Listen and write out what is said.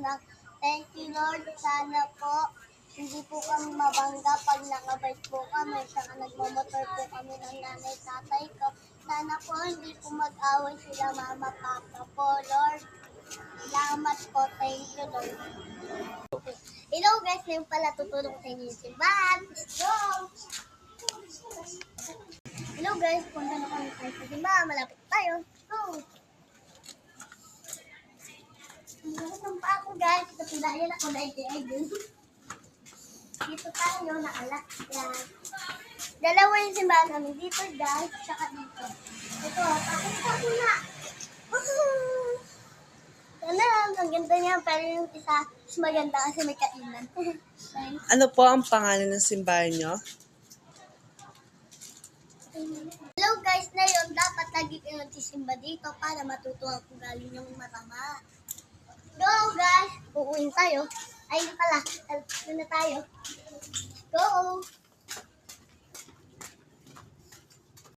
anak. Thank you, Lord. Sana po hindi po kami mabangga pag nakabike po kami. Saka nagmamotor po kami ng nanay tatay ko. Sana po hindi po mag-away sila mama papa po, Lord. Salamat po. Thank you, Lord. Hello guys, ngayon pala tutulong sa inyo yung simbahan. Let's go! Hello guys, punta na kami tayo sa simbahan. Malapit tayo. Go! Ang pa ako guys, kasi dahil ako na idol. Dito tayo, nakalat. Yan. Dalawa yung simbahan namin. Dito guys, saka dito. Ito, pakita ko na. Sana, ang ganda niya. Pero yung isa, mas maganda kasi may kainan. Ano po ang pangalan ng simbahan nyo? Hello guys, ngayon dapat lagi kayo nagsisimba dito para matuto ang ugali ng matama. Go guys! Uuwin tayo. Ayun pala, na tayo. Go!